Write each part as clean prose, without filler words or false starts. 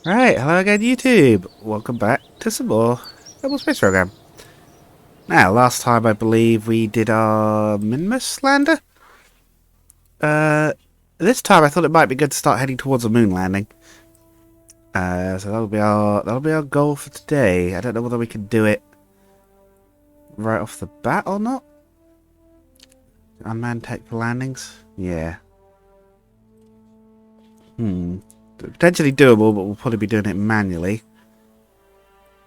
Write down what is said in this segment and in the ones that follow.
Right, hello again YouTube. Welcome back to some more Kerbal Space Program. Now, last time I believe we did our Minmus lander. This time I thought it might be good to start heading towards a moon landing. So that'll be our goal for today. I don't know whether we can do it right off the bat or not. Unmanned tech for landings? Yeah. Potentially doable, but we'll probably be doing it manually.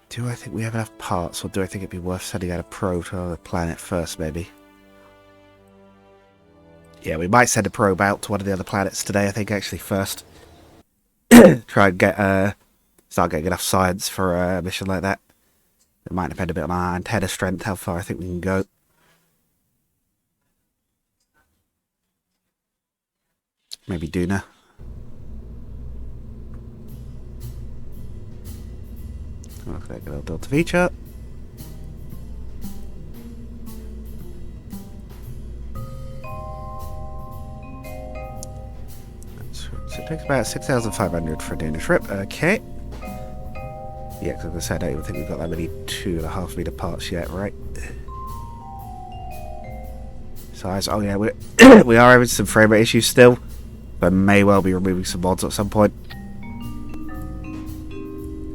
Do I think we have enough parts, or do I think it'd be worth sending out a probe to the planet first, maybe? Yeah, we might send a probe out to one of the other planets today, I think, actually, first. Try and get, start getting enough science for a mission like that. It might depend a bit on our antenna strength, how far I think we can go. Maybe Duna. Okay, good old Delta feature. So it takes about 6,500 for doing a trip. Okay. Yeah, because as I said, I don't even think we've got that many 2.5 meter parts yet, right? Size. Oh yeah, we are having some frame rate issues still. But may well be removing some mods at some point.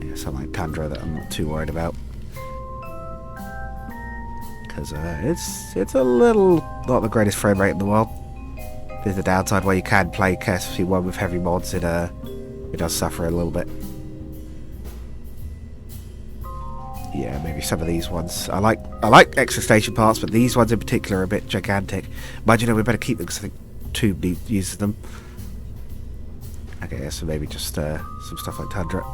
Yeah, something like Tundra that I'm not too worried about. Because it's a little not the greatest frame rate in the world. There's a downside where you can play KSFC1 with heavy mods. It does suffer a little bit. Yeah, maybe some of these ones. I like extra station parts, but these ones in particular are a bit gigantic. But you know, we better keep them because I think Tube uses them. Okay, yeah, so maybe just some stuff like Tundra.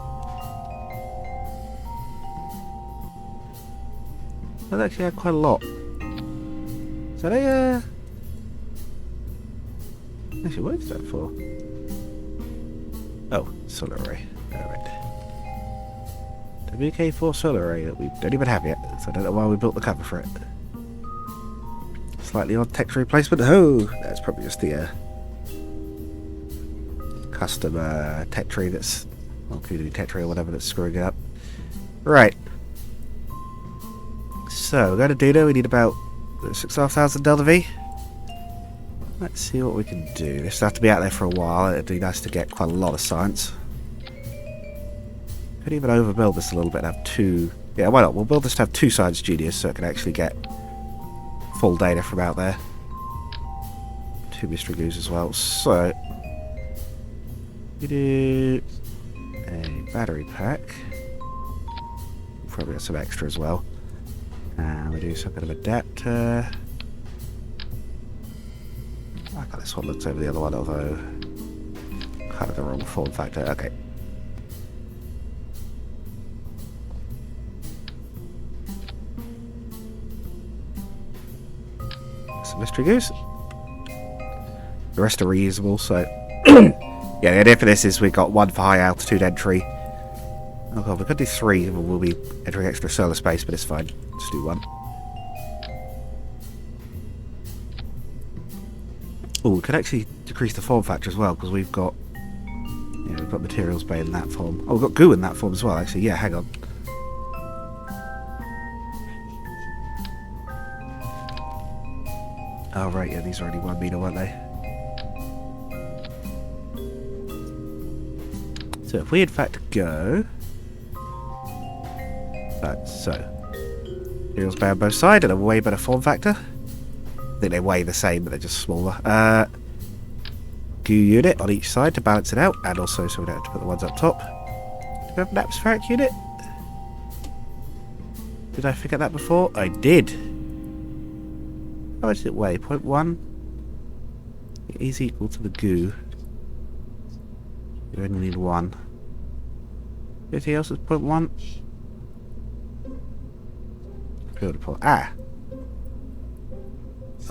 They actually had quite a lot. So they actually, what is that for? Oh, solar array. Alright. WK4 solar array that we don't even have yet, so I don't know why we built the cover for it. Slightly odd text replacement. Oh, that's probably just the custom tech tree that's, well, Kudu tech tree or whatever that's screwing it up. Right. So, we're going to Duna. We need about 6,500 Delta V. Let's see what we can do. This will have to be out there for a while. It'd be nice to get quite a lot of science. Could even overbuild this a little bit and have two... Yeah, why not? We'll build this to have two science studios so it can actually get full data from out there. Two mystery goos as well. So, we do a battery pack. Probably got some extra as well. And we do some kind of adapter. I got this one looks over the other one, although kind of the wrong form factor. Okay. Some mystery goose. The rest are reusable, so yeah, the idea for this is we've got one for high altitude entry. Oh god, we could do three, and we'll be entering extra solar space, but it's fine. Let's do one. Oh, we could actually decrease the form factor as well, because we've got materials bay in that form. Oh, we've got goo in that form as well, actually. Yeah, hang on. Oh right, yeah, these are only 1 meter, weren't they? So if we in fact go... Right, so... materials bay on both sides and a way better form factor. I think they weigh the same, but they're just smaller. Goo unit on each side to balance it out, and also so we don't have to put the ones up top. Do we have an atmospheric unit? Did I forget that before? I did. How much does it weigh? 0.1? It is equal to the goo. You only need one. Anything else is 0.1? Beautiful. Ah!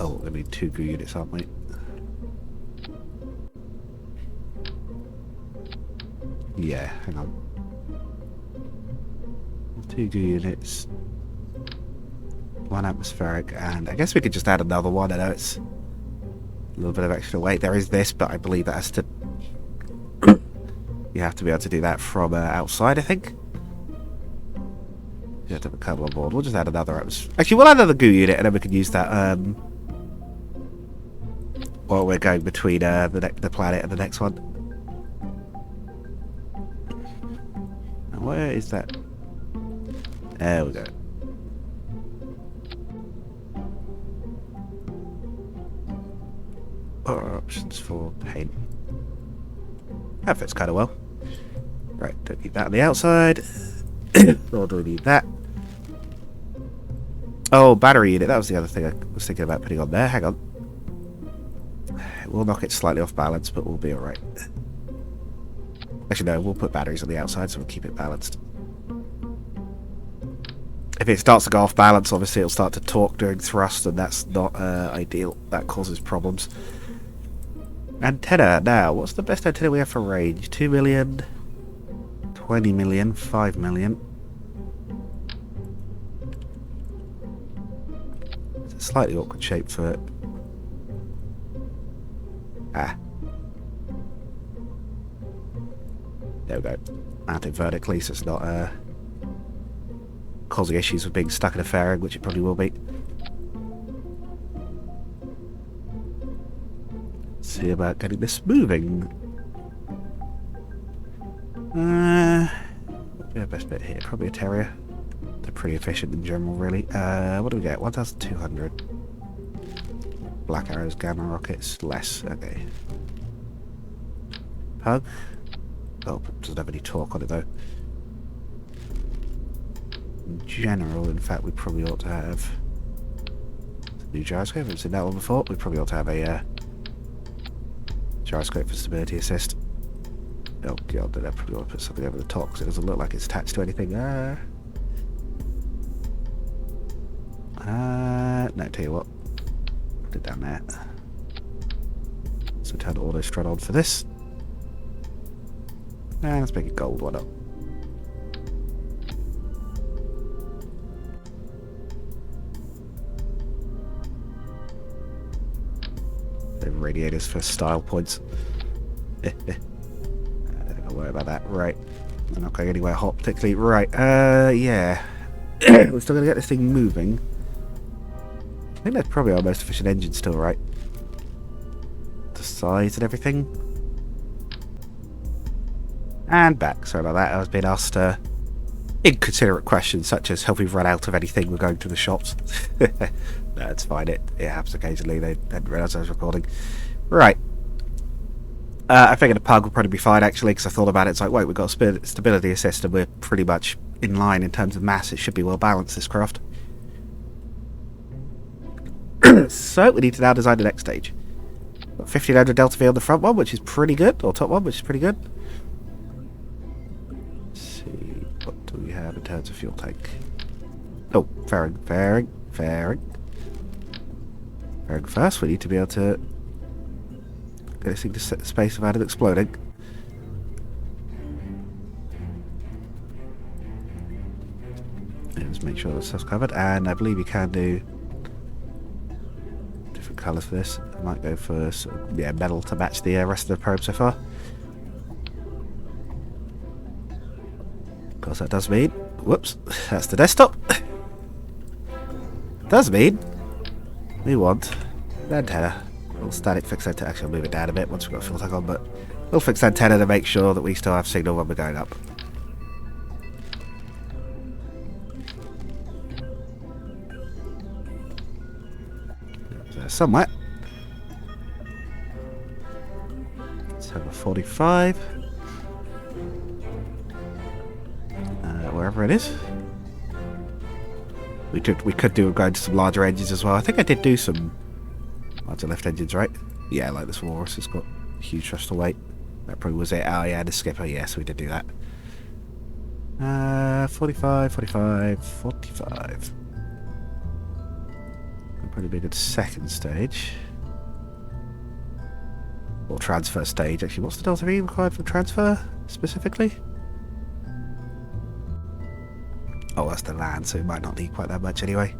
Oh, we're going to need 2 goo units, aren't we? Yeah, hang on. 2 goo units. 1 atmospheric, and I guess we could just add another one. I know it's a little bit of extra weight. There is this, but I believe that has to You have to be able to do that from outside, I think. You have to have a Kerbal on board. We'll just add another atmosphere. Actually, we'll add another goo unit, and then we can use that while we're going between the planet and the next one. Now, where is that? There we go. What are options for paint? That fits kind of well. Right, don't need that on the outside. Nor do we need that. Oh, battery unit. That was the other thing I was thinking about putting on there. Hang on. We'll knock it slightly off balance, but we'll be alright. Actually, no, we'll put batteries on the outside so we'll keep it balanced. If it starts to go off balance, obviously it'll start to torque during thrust, and that's not ideal. That causes problems. Antenna. Now, what's the best antenna we have for range? 2 million, 20 million, 5 million. It's a slightly awkward shape for it. There we go. Mount it vertically so it's not causing issues with being stuck in a fairing, which it probably will be. Let's see about getting this moving. Yeah, best bit here, probably a Terrier. They're pretty efficient in general, really. What do we get? 1,200. Black arrows, gamma rockets, less. Okay. Pug. Oh, doesn't have any torque on it though. In general, in fact, we probably ought to have a new gyroscope. I haven't seen that one before. We probably ought to have a gyroscope for stability assist. Oh god, then I probably want to put something over the top because it doesn't look like it's attached to anything. No, tell you what. Put it down there. So turn auto strut on for this. And let's make it gold, why not? The radiators for style points. I don't think I'll worry about that. Right. I'm not going anywhere hot particularly. Right, yeah. We're still going to get this thing moving. I think that's probably our most efficient engine still, right? The size and everything. And back. Sorry about that. I was being asked inconsiderate questions such as have we run out of anything, we're going to the shops. No, it's fine. It happens occasionally. They didn't realise I was recording. Right. I figured a pug would probably be fine actually because I thought about it. It's like, wait, we've got a stability assist and we're pretty much in line in terms of mass. It should be well balanced, this craft. So we need to now design the next stage. Got 1500 delta V on the front one, which is pretty good, or top one, which is pretty good. Let's see, what do we have in terms of fuel tank? Oh, fairing first. We need to be able to get this thing to set the space without it exploding. Let's make sure that stuff's covered, and I believe you can do different colours for this. I might go for metal to match the rest of the probe so far. Of course, that does mean, whoops, that's the desktop. Does mean we want an antenna. A little static fixed antenna. Actually, I'll move it down a bit once we've got fuel tank on, but we'll fix antenna to make sure that we still have signal when we're going up. Somewhere. Let's have a 45. Wherever it is. We could do going to some larger engines as well. I think I did do some larger lift engines, right? Yeah, like this Walrus. It's got huge thrust to weight. That probably was it. Oh yeah, the skipper. Yes, we did do that. 45, 45, 45. Probably be a good second stage. Or transfer stage, actually. What's the delta V required for transfer, specifically? Oh, that's the land, so it might not need quite that much anyway.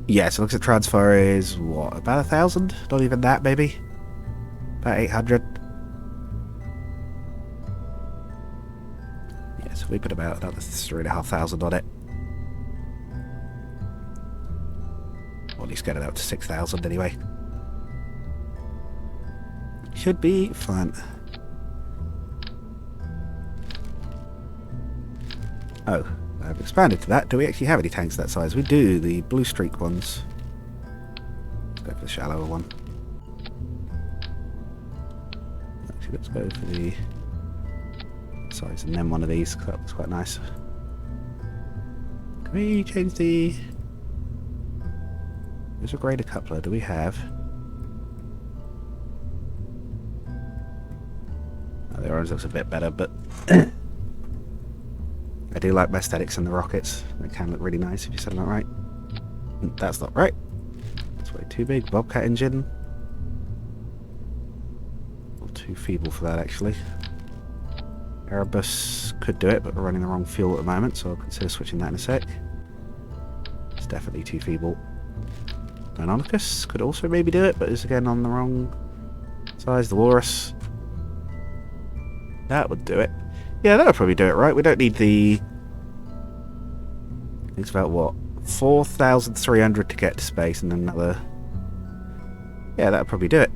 Yeah, so it looks like transfer is, what, about 1,000? Not even that, maybe? About 800. So we put about another 3,500 on it. Or at least get it up to 6,000 anyway. Should be fun. Oh, I've expanded to that. Do we actually have any tanks that size? We do, the blue streak ones. Let's go for the shallower one. Actually, let's go for the size and then one of these, because that was quite nice. Can we change the... There's a greater coupler. Do we have... Oh, the orange looks a bit better, but... I do like my aesthetics in the rockets. They can look really nice if you set them out right. That's not right. That's way too big. Bobcat engine. A little too feeble for that, actually. Erebus could do it, but we're running the wrong fuel at the moment, so I'll consider switching that in a sec. It's definitely too feeble. Deinonychus could also maybe do it, but is again on the wrong size. The Walrus. That would do it. Yeah, that would probably do it, right? We don't need the... It's about, what, 4,300 to get to space and another... Yeah, that would probably do it.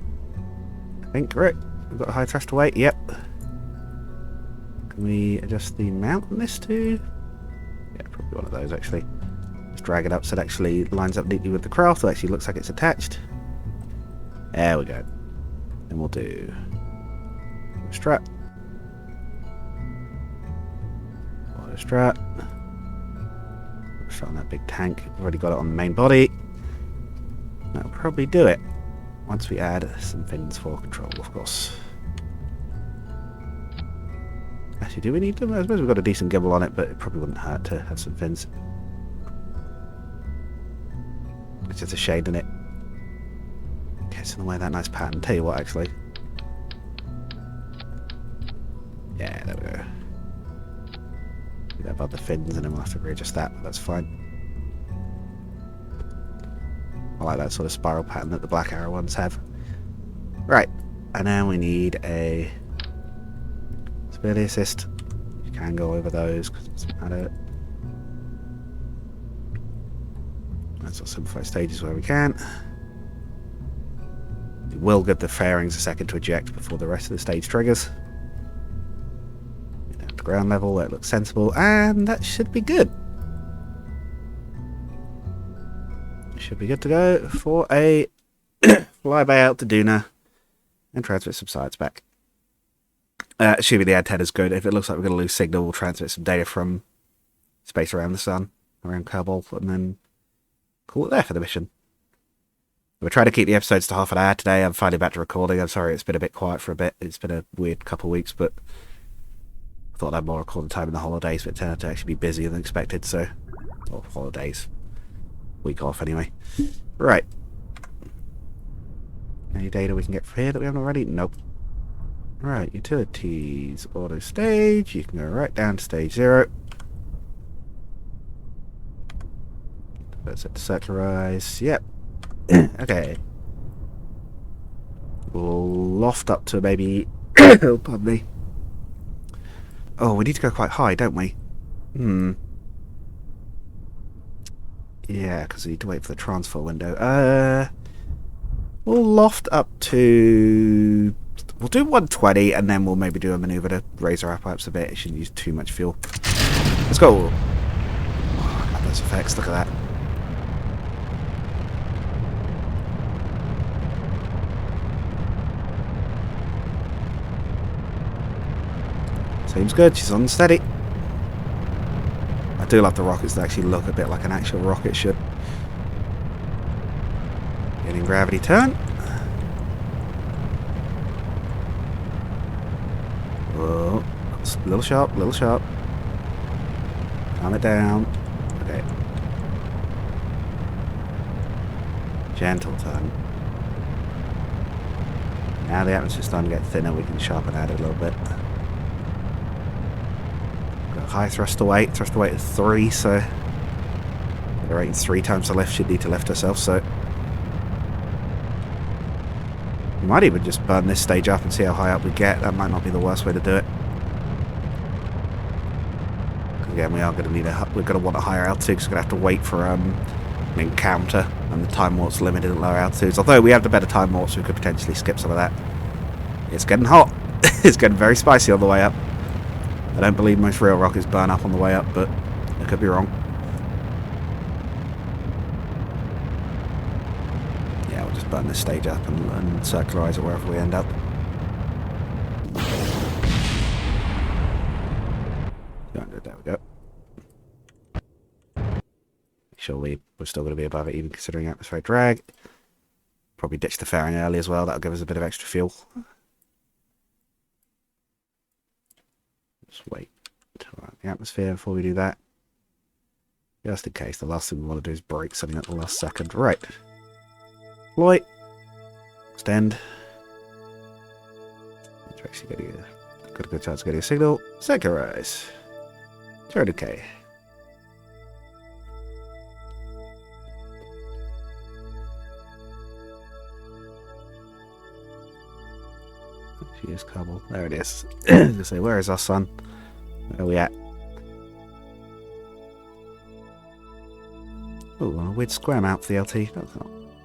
I think, right? We've got a high thrust to weight, yep. Can we adjust the mount on this too? Yeah, probably one of those, actually. Let's drag it up so it actually lines up neatly with the craft. It actually looks like it's attached. There we go. Then we'll do... strap. Strap. Start on that big tank. We've already got it on the main body. That'll probably do it. Once we add some fins for control, of course. Actually, do we need them? I suppose we've got a decent gimbal on it, but it probably wouldn't hurt to have some fins. It's just a shade in it. Gets in the way of that nice pattern. Tell you what, actually. Yeah, there we go. Above the fins, and then we'll have to readjust that, but that's fine. I like that sort of spiral pattern that the Black Arrow ones have. Right, and now we need a stability assist. You can go over those because it doesn't matter. Let's simplify stages where we can. We will give the fairings a second to eject before the rest of the stage triggers. Ground level, that looks sensible, and that should be good. Should be good to go for a flyby out to Duna and transmit some science back. Assuming the antenna's good. If it looks like we're going to lose signal, we'll transmit some data from space around the sun, around Kerbal, and then call it there for the mission. We're trying to keep the episodes to half an hour today. I'm finally back to recording. I'm sorry it's been a bit quiet for a bit. It's been a weird couple of weeks, but thought I'd more record the time in the holidays, but it turned out to actually be busier than expected, so... Or holidays. Week off, anyway. Right. Any data we can get from here that we haven't already? Nope. Right, utilities, auto stage. You can go right down to stage 0. Let's set to circularize. Yep. Okay. We'll loft up to maybe... oh, pardon me. Oh, we need to go quite high, don't we? Yeah, because we need to wait for the transfer window. We'll loft up to... We'll do 120, and then we'll maybe do a maneuver to raise our ups a bit. It shouldn't use too much fuel. Let's go! Oh, I love those effects, look at that. Seems good, she's on steady. I do love the rockets that actually look a bit like an actual rocket should. Getting gravity turn. Whoa. Little sharp, little sharp. Calm it down. Okay. Gentle turn. Now the atmosphere's starting to get thinner, we can sharpen that a little bit. High thrust to weight is 3, so the rate 3 times the lift should need to lift ourselves, so we might even just burn this stage up and see how high up we get. That might not be the worst way to do it. Again, we are going to need we're going to want a higher altitude because we're going to have to wait for an encounter, and the time warp's limited at lower altitudes. Although we have the better time warp, so we could potentially skip some of that. It's getting hot. It's getting very spicy on the way up. I don't believe most real rockets burn up on the way up, but I could be wrong. Yeah, we'll just burn this stage up and circularize it wherever we end up. There we go. Make sure we're still going to be above it, even considering atmospheric drag. Probably ditch the fairing early as well. That'll give us a bit of extra fuel. Just wait until we're out the atmosphere before we do that. Just in case. The last thing we want to do is break something at the last second. Right. Deploy. Extend. It's actually got a good chance of getting a signal. Circularize. 30k. Here's Kerbal. There it is. I was gonna say, where is our sun? Where are we at? Oh, a weird square mount for the LT.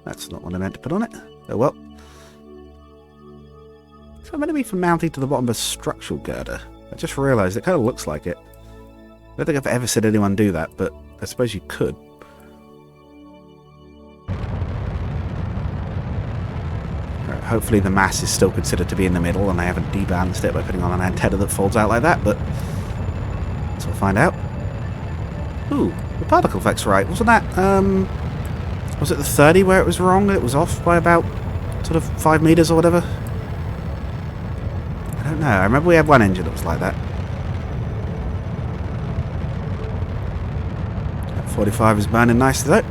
That's not what I meant to put on it. Oh well. So I'm meant to be for mounting to the bottom of a structural girder. I just realised it kind of looks like it. I don't think I've ever seen anyone do that, but I suppose you could. Right, hopefully the mass is still considered to be in the middle and I haven't debalanced it by putting on an antenna that folds out like that, but we'll find out. Ooh, the particle effect's right. Wasn't that, was it the 30 where it was wrong? It was off by about sort of 5 meters or whatever? I don't know. I remember we had one engine that was like that. 45 is burning nicely though.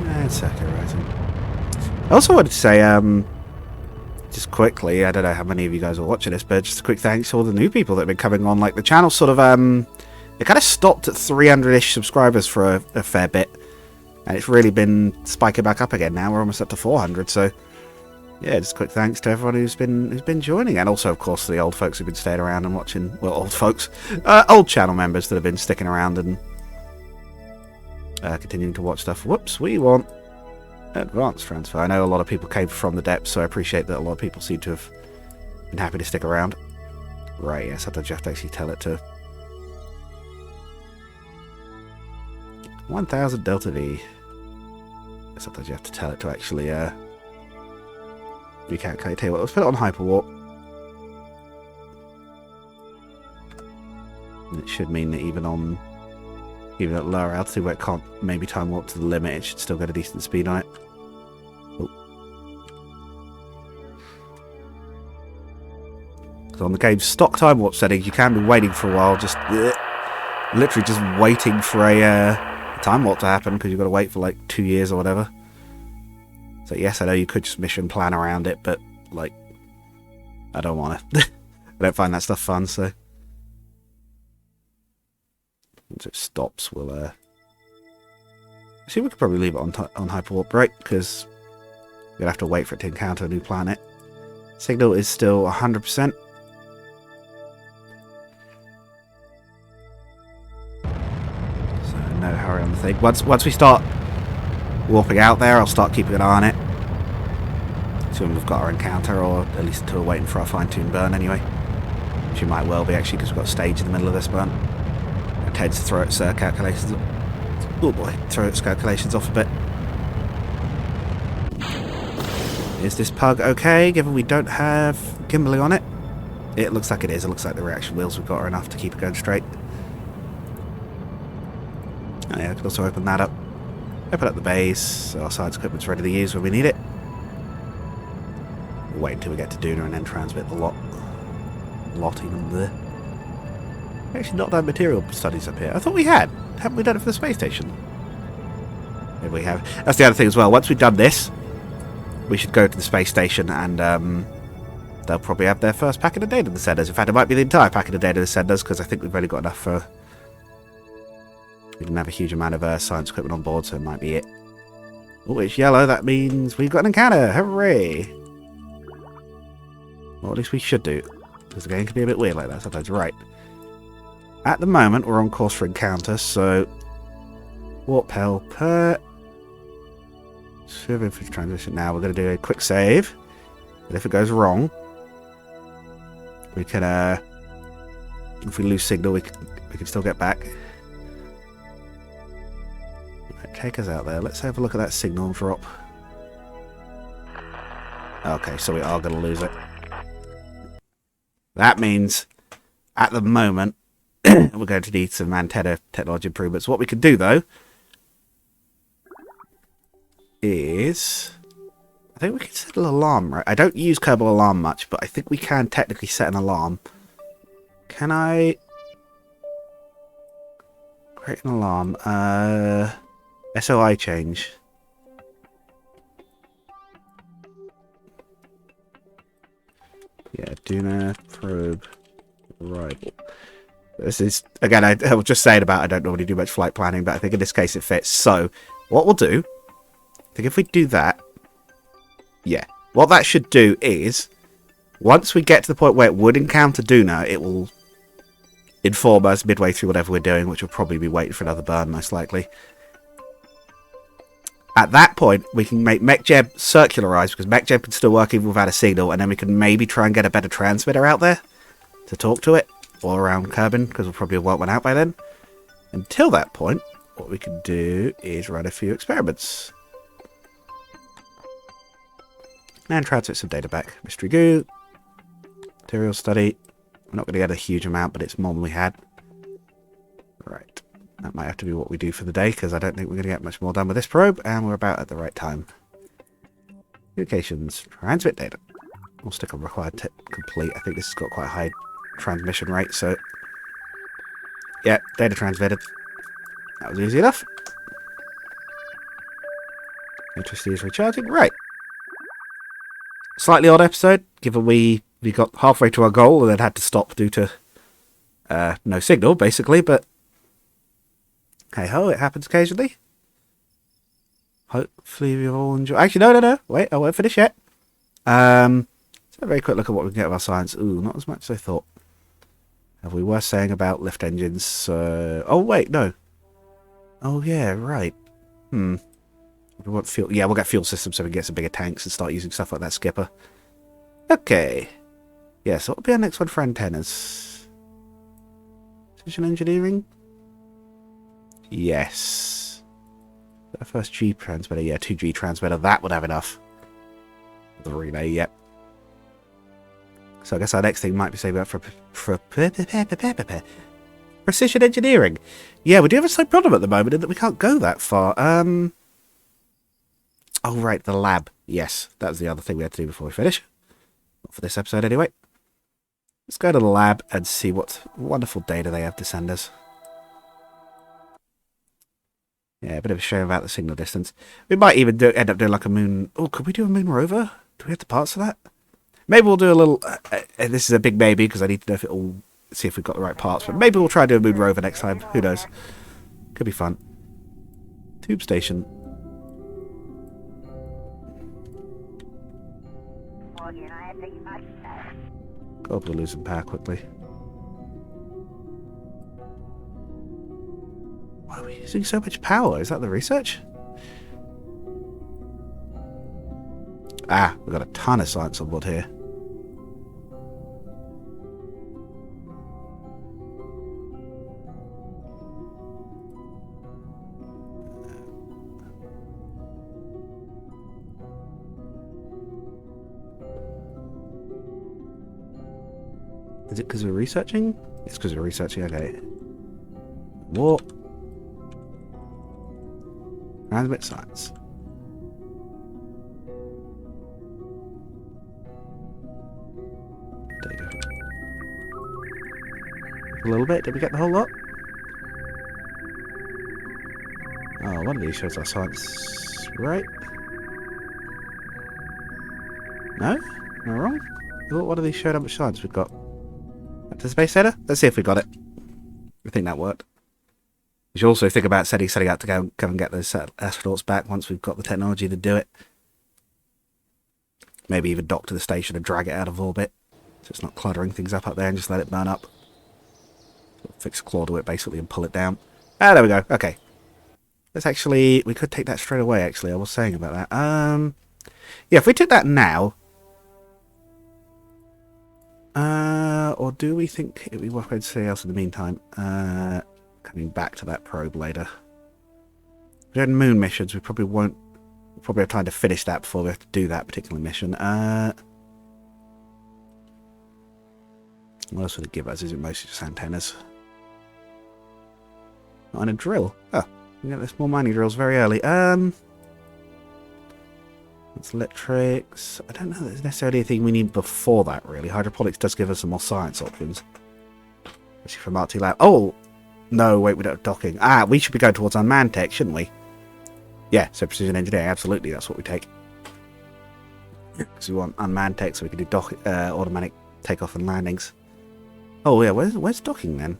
Yeah, it's circularizing. I also wanted to say, just quickly, I don't know how many of you guys are watching this, but just a quick thanks to all the new people that have been coming on. Like, the channel sort of, it kind of stopped at 300-ish subscribers for a fair bit. And it's really been spiking back up again now. We're almost up to 400, so yeah, just a quick thanks to everyone who's been joining, and also, of course, the old folks who've been staying around and watching. Well, old folks, old channel members that have been sticking around and continuing to watch stuff. Whoops, we want advanced transfer. I know a lot of people came from the depths, so I appreciate that a lot of people seem to have been happy to stick around. Right, yes, sometimes you have to actually tell it to 1000 Delta V. Sometimes you have to tell it to actually recalculate. Tell you what, let's put it on hyperwarp. And it should mean that even at lower altitude where it can't maybe time warp to the limit, it should still get a decent speed on it. Oh. So on the game's stock time warp settings, you can be waiting for a while, just literally just waiting for a time warp to happen, because you've got to wait for like 2 years or whatever. So yes, I know you could just mission plan around it, but like, I don't want to. I don't find that stuff fun, so once it stops, we'll see, we could probably leave it on hyperwarp, right? Because you're gonna have to wait for it to encounter a new planet. Signal is still 100%. So no hurry on the thing. Once we start warping out there, I'll start keeping an eye on it. Soon we've got our encounter, or at least until we're waiting for our fine-tuned burn anyway. Which you might well be, actually, because we've got a stage in the middle of this burn. It tends to throw its calculations. Oh boy, throw its calculations off a bit. Is this pug okay, given we don't have gimbaling on it? It looks like it is. It looks like the reaction wheels we've got are enough to keep it going straight. Oh yeah, I could also open that up. Open up the base, so our science equipment's ready to use when we need it. We'll wait until we get to Duna and then transmit the lot even there. Actually not done material studies up here. I thought we had. Haven't we done it for the space station? Maybe we have. That's the other thing as well. Once we've done this, we should go to the space station, and they'll probably have their first packet of data senders. In fact, it might be the entire packet of data senders, because I think we've only got enough for... We didn't have a huge amount of science equipment on board, so it might be it. Oh, it's yellow. That means we've got an encounter. Hooray! Or at least we should do. because the game can be a bit weird like that sometimes. Right. At the moment, we're on course for encounter, so warp help. Serving for transition. Now we're going to do a quick save. But if it goes wrong, we can. If we lose signal, we can still get back. Right, take us out there. Let's have a look at that signal drop. Okay, so we are going to lose it. That means, at the moment, we're going to need some antenna technology improvements. What we can do, though, is... I think we can set an alarm, right? I don't use Kerbal Alarm much, but I think we can technically set an alarm. Can I... create an alarm? SOI change. Yeah, Duna probe arrival. This is, again, I was just saying about I don't normally do much flight planning, but I think in this case it fits. So, what we'll do, I think if we do that, yeah, what that should do is, once we get to the point where it would encounter Duna, it will inform us midway through whatever we're doing, which will probably be waiting for another burn, most likely. At that point, we can make MechJeb circularize, because MechJeb can still work even without a signal, and then we can maybe try and get a better transmitter out there to talk to it, or around Kerbin, because we'll probably have worked one out by then. Until that point, what we can do is run a few experiments. And transmit some data back. Mystery goo. Material study. We're not going to get a huge amount, but it's more than we had. Right. That might have to be what we do for the day, because I don't think we're going to get much more done with this probe, and we're about at the right time. Communications. Transmit data. We'll stick on required complete. I think this has got quite a high transmission rate, so... yeah, data transmitted. That was easy enough. Electricity is recharging. Right. Slightly odd episode, given we got halfway to our goal and then had to stop due to no signal, basically, but hey-ho, it happens occasionally. Hopefully you've all enjoyed... actually, no, wait, I won't finish yet. Let's have a very quick look at what we can get of our science. Ooh, not as much as I thought. We were saying about lift engines, oh, wait, no. Oh, yeah, right. We want fuel. Yeah, we'll get fuel systems so we can get some bigger tanks and start using stuff like that skipper. Okay. Yeah, so what will be our next one for antennas? Precision engineering? Yes. Our first G transmitter. Yeah, 2G transmitter. That would have enough. The relay, yep. So I guess our next thing might be saving up for precision engineering. Yeah, we do have a slight problem at the moment in that we can't go that far. Oh, right, the lab. Yes, that was the other thing we had to do before we finish. Not for this episode, anyway. Let's go to the lab and see what wonderful data they have to send us. Yeah, a bit of a shame about the signal distance. We might even end up doing like a moon... oh, could we do a moon rover? Do we have the parts for that? Maybe we'll do a little... this is a big maybe, because I need to know if it'll... see if we've got the right parts. But maybe we'll try and do a moon rover next time. Who knows? Could be fun. Tube station. Got to lose some power quickly. Why are we using so much power? Is that the research? Ah, we've got a ton of science on board here. Is it because we're researching? It's because we're researching, okay. Warp. Transmit science. Data. A little bit. Did we get the whole lot? Oh, one of these shows our science, right? No? Am I wrong? I thought one of these showed how much science we've got. Up to the space center? Let's see if we got it. I think that worked. We should also think about setting out to go and get those astronauts back once we've got the technology to do it. Maybe even dock to the station and drag it out of orbit. So it's not cluttering things up there, and just let it burn up. Fix a claw to it, basically, and pull it down. Ah, there we go. Okay. Let's actually... We could take that straight away, actually. I was saying about that. Yeah, if we took that now... or do we think it would be worth going to something else in the meantime? Coming back to that probe later. If we had moon missions, we probably won't... We'll probably have time to finish that before we have to do that particular mission. What else would it give us? Is it mostly just antennas? Oh, and a drill. Oh, we get this more mining drills very early. It's electrics. I don't know that there's necessarily anything we need before that, really. Hydroponics does give us some more science options. Especially from RT Lab. Oh! No, wait, we don't have docking. Ah, we should be going towards unmanned tech, shouldn't we? Yeah, so precision engineering, absolutely, that's what we take. Because we want unmanned tech so we can do automatic takeoff and landings. Oh, yeah, where's docking then?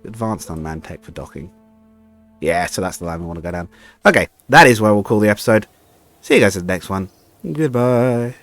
Advanced unmanned tech for docking. Yeah, so that's the line we want to go down. Okay, that is where we'll call the episode. See you guys in the next one. Goodbye.